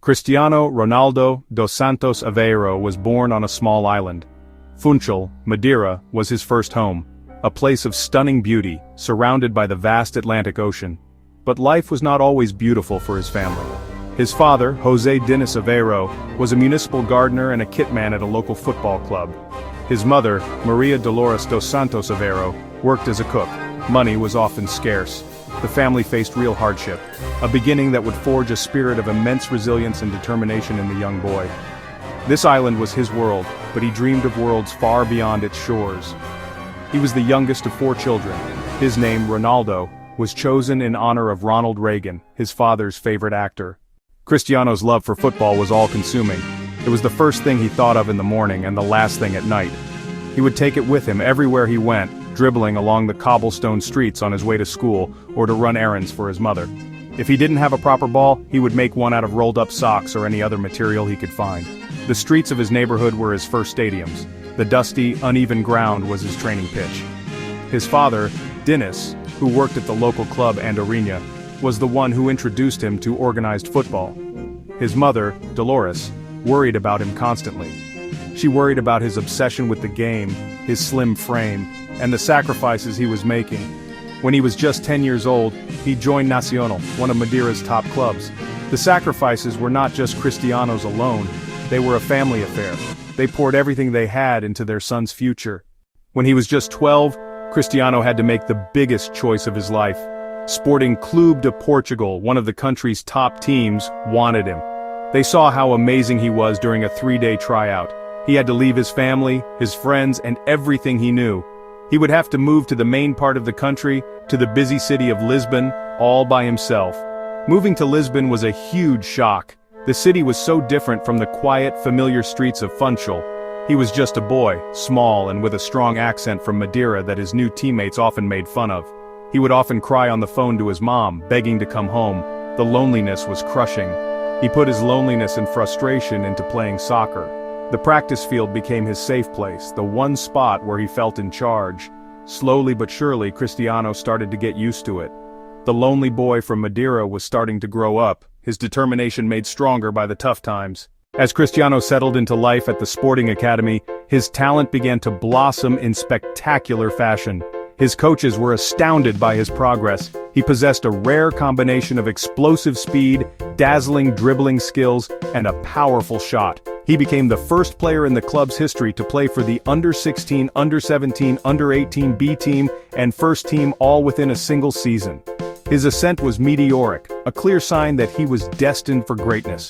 Cristiano Ronaldo dos Santos Aveiro was born on a small island. Funchal, Madeira, was his first home, a place of stunning beauty, surrounded by the vast Atlantic Ocean. But life was not always beautiful for his family. His father, José Diniz Aveiro, was a municipal gardener and a kitman at a local football club. His mother, Maria Dolores dos Santos Aveiro, worked as a cook. Money was often scarce. The family faced real hardship, a beginning that would forge a spirit of immense resilience and determination in the young boy. This island was his world, but he dreamed of worlds far beyond its shores. He was the youngest of 4 children. His name, Ronaldo, was chosen in honor of Ronald Reagan, his father's favorite actor. Cristiano's love for football was all-consuming. It was the first thing he thought of in the morning and the last thing at night. He would take it with him everywhere he went, dribbling along the cobblestone streets on his way to school or to run errands for his mother. If he didn't have a proper ball, he would make one out of rolled-up socks or any other material he could find. The streets of his neighborhood were his first stadiums. The dusty, uneven ground was his training pitch. His father, Diniz, who worked at the local club Andorinha, was the one who introduced him to organized football. His mother, Dolores, worried about him constantly. She worried about his obsession with the game, his slim frame, and the sacrifices he was making. When he was just 10 years old, he joined Nacional, one of Madeira's top clubs. The sacrifices were not just Cristiano's alone, they were a family affair. They poured everything they had into their son's future. When he was just 12, Cristiano had to make the biggest choice of his life. Sporting Clube de Portugal, one of the country's top teams, wanted him. They saw how amazing he was during a 3-day tryout. He had to leave his family, his friends, and everything he knew. He would have to move to the main part of the country, to the busy city of Lisbon, all by himself. Moving to Lisbon was a huge shock. The city was so different from the quiet, familiar streets of Funchal. He was just a boy, small and with a strong accent from Madeira that his new teammates often made fun of. He would often cry on the phone to his mom, begging to come home. The loneliness was crushing. He put his loneliness and frustration into playing soccer. The practice field became his safe place, the one spot where he felt in charge. Slowly but surely, Cristiano started to get used to it. The lonely boy from Madeira was starting to grow up, his determination made stronger by the tough times. As Cristiano settled into life at the sporting academy, his talent began to blossom in spectacular fashion. His coaches were astounded by his progress. He possessed a rare combination of explosive speed, dazzling dribbling skills, and a powerful shot. He became the first player in the club's history to play for the under-16, under-17, under-18 B team, and first team all within a single season. His ascent was meteoric, a clear sign that he was destined for greatness.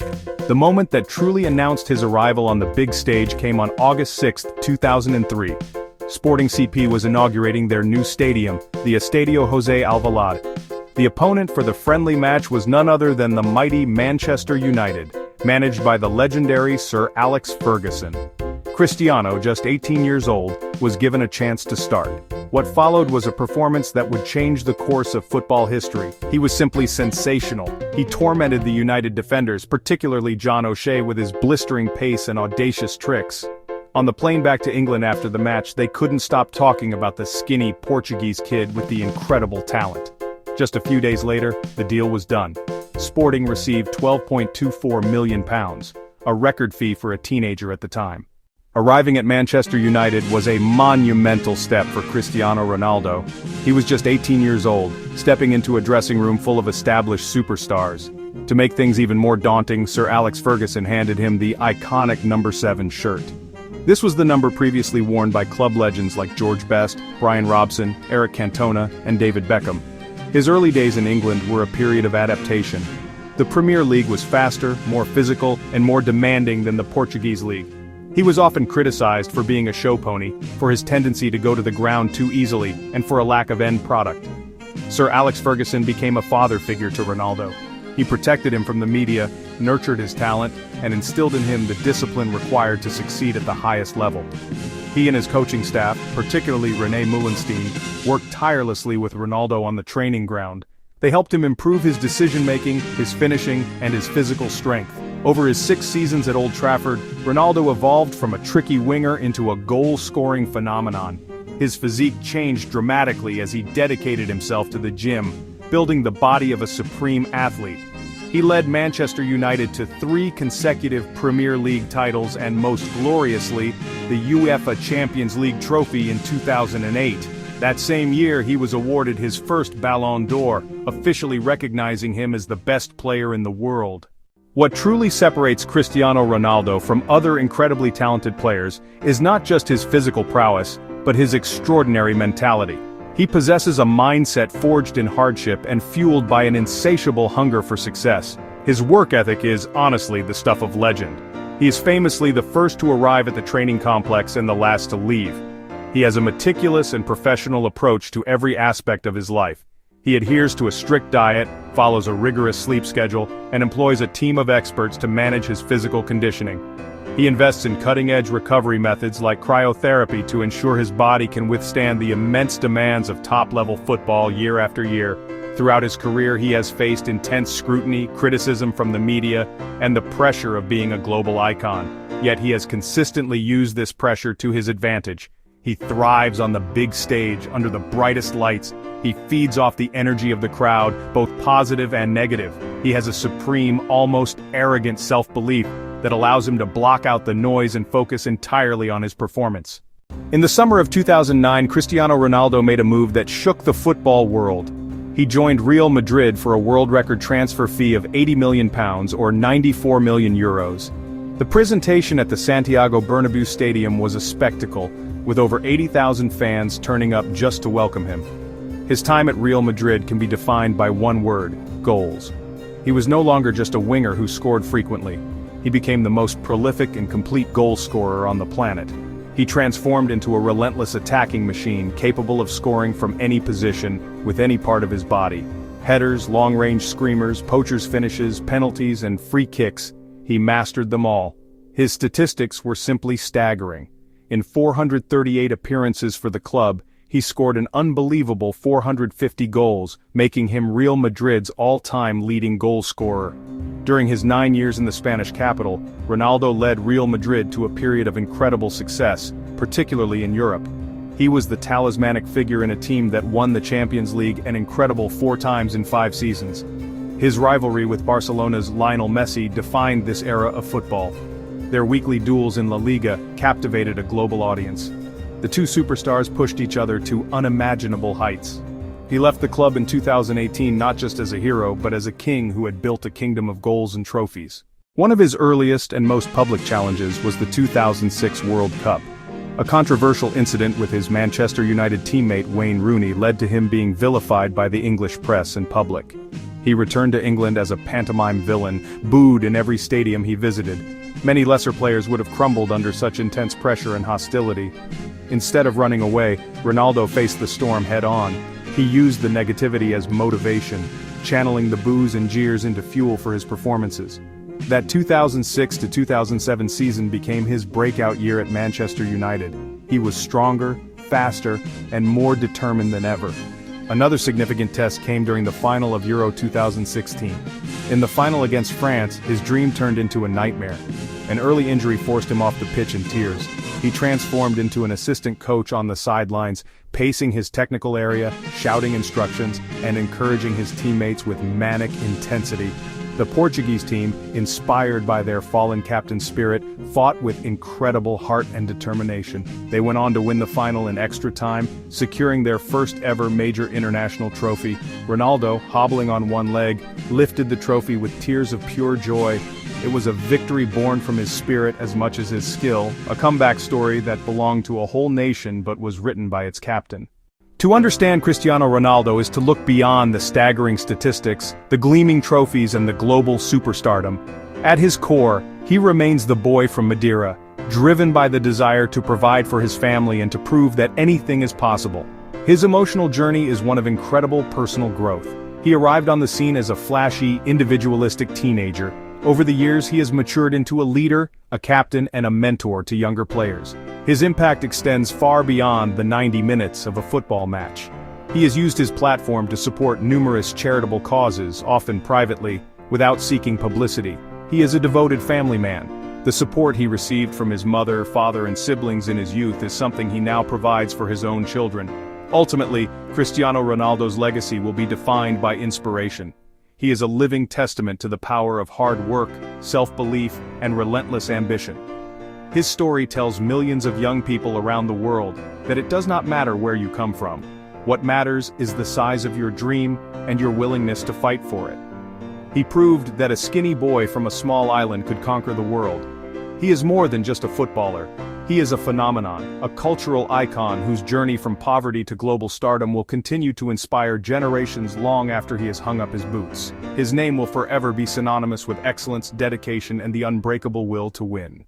The moment that truly announced his arrival on the big stage came on August 6, 2003. Sporting CP was inaugurating their new stadium, the Estadio José Alvalade. The opponent for the friendly match was none other than the mighty Manchester United, managed by the legendary Sir Alex Ferguson. Cristiano, just 18 years old, was given a chance to start. What followed was a performance that would change the course of football history. He was simply sensational. He tormented the United defenders, particularly John O'Shea, with his blistering pace and audacious tricks. On the plane back to England after the match, they couldn't stop talking about the skinny Portuguese kid with the incredible talent. Just a few days later, the deal was done. Sporting received £12.24 million, a record fee for a teenager at the time. Arriving at Manchester United was a monumental step for Cristiano Ronaldo. He was just 18 years old, stepping into a dressing room full of established superstars. To make things even more daunting, Sir Alex Ferguson handed him the iconic number 7 shirt. This was the number previously worn by club legends like George Best, Brian Robson, Eric Cantona, and David Beckham. His early days in England were a period of adaptation. The Premier League was faster, more physical, and more demanding than the Portuguese league. He was often criticized for being a show pony, for his tendency to go to the ground too easily, and for a lack of end product. Sir Alex Ferguson became a father figure to Ronaldo. He protected him from the media, nurtured his talent, and instilled in him the discipline required to succeed at the highest level. He and his coaching staff, particularly René Moulenstein, worked tirelessly with Ronaldo on the training ground. They helped him improve his decision-making, his finishing, and his physical strength. Over his 6 seasons at Old Trafford, Ronaldo evolved from a tricky winger into a goal-scoring phenomenon. His physique changed dramatically as he dedicated himself to the gym, building the body of a supreme athlete. He led Manchester United to 3 consecutive Premier League titles and most gloriously, the UEFA Champions League trophy in 2008. That same year he was awarded his first Ballon d'Or, officially recognizing him as the best player in the world. What truly separates Cristiano Ronaldo from other incredibly talented players is not just his physical prowess, but his extraordinary mentality. He possesses a mindset forged in hardship and fueled by an insatiable hunger for success. His work ethic is, honestly, the stuff of legend. He is famously the first to arrive at the training complex and the last to leave. He has a meticulous and professional approach to every aspect of his life. He adheres to a strict diet, follows a rigorous sleep schedule, and employs a team of experts to manage his physical conditioning. He invests in cutting-edge recovery methods like cryotherapy to ensure his body can withstand the immense demands of top-level football year after year. Throughout his career he has faced intense scrutiny, criticism from the media, and the pressure of being a global icon. Yet he has consistently used this pressure to his advantage. He thrives on the big stage, under the brightest lights. He feeds off the energy of the crowd, both positive and negative. He has a supreme, almost arrogant self-belief that allows him to block out the noise and focus entirely on his performance. In the summer of 2009, Cristiano Ronaldo made a move that shook the football world. He joined Real Madrid for a world record transfer fee of £80 million or 94 million euros. The presentation at the Santiago Bernabéu Stadium was a spectacle, with over 80,000 fans turning up just to welcome him. His time at Real Madrid can be defined by one word: goals. He was no longer just a winger who scored frequently. He became the most prolific and complete goal scorer on the planet. He transformed into a relentless attacking machine capable of scoring from any position, with any part of his body. Headers, long-range screamers, poachers' finishes, penalties, and free kicks, he mastered them all. His statistics were simply staggering. In 438 appearances for the club, he scored an unbelievable 450 goals, making him Real Madrid's all-time leading goal scorer. During his 9 years in the Spanish capital, Ronaldo led Real Madrid to a period of incredible success, particularly in Europe. He was the talismanic figure in a team that won the Champions League an incredible 4 times in 5 seasons. His rivalry with Barcelona's Lionel Messi defined this era of football. Their weekly duels in La Liga captivated a global audience. The two superstars pushed each other to unimaginable heights. He left the club in 2018 not just as a hero but as a king who had built a kingdom of goals and trophies. One of his earliest and most public challenges was the 2006 World Cup. A controversial incident with his Manchester United teammate Wayne Rooney led to him being vilified by the English press and public. He returned to England as a pantomime villain, booed in every stadium he visited. Many lesser players would have crumbled under such intense pressure and hostility. Instead of running away, Ronaldo faced the storm head-on. He used the negativity as motivation, channeling the boos and jeers into fuel for his performances. That 2006 to 2007 season became his breakout year at Manchester United. He was stronger, faster, and more determined than ever. Another significant test came during the final of Euro 2016. In the final against France, his dream turned into a nightmare. An early injury forced him off the pitch in tears. He transformed into an assistant coach on the sidelines, pacing his technical area, shouting instructions, and encouraging his teammates with manic intensity. The Portuguese team, inspired by their fallen captain's spirit, fought with incredible heart and determination. They went on to win the final in extra time, securing their first ever major international trophy. Ronaldo, hobbling on one leg, lifted the trophy with tears of pure joy. It was a victory born from his spirit as much as his skill, a comeback story that belonged to a whole nation but was written by its captain. To understand Cristiano Ronaldo is to look beyond the staggering statistics, the gleaming trophies and the global superstardom. At his core, he remains the boy from Madeira, driven by the desire to provide for his family and to prove that anything is possible. His emotional journey is one of incredible personal growth. He arrived on the scene as a flashy, individualistic teenager. Over the years he has matured into a leader, a captain, and a mentor to younger players. His impact extends far beyond the 90 minutes of a football match. He has used his platform to support numerous charitable causes, often privately, without seeking publicity. He is a devoted family man. The support he received from his mother, father, and siblings in his youth is something he now provides for his own children. Ultimately, Cristiano Ronaldo's legacy will be defined by inspiration. He is a living testament to the power of hard work, self-belief, and relentless ambition. His story tells millions of young people around the world that it does not matter where you come from. What matters is the size of your dream and your willingness to fight for it. He proved that a skinny boy from a small island could conquer the world. He is more than just a footballer. He is a phenomenon, a cultural icon whose journey from poverty to global stardom will continue to inspire generations long after he has hung up his boots. His name will forever be synonymous with excellence, dedication, and the unbreakable will to win.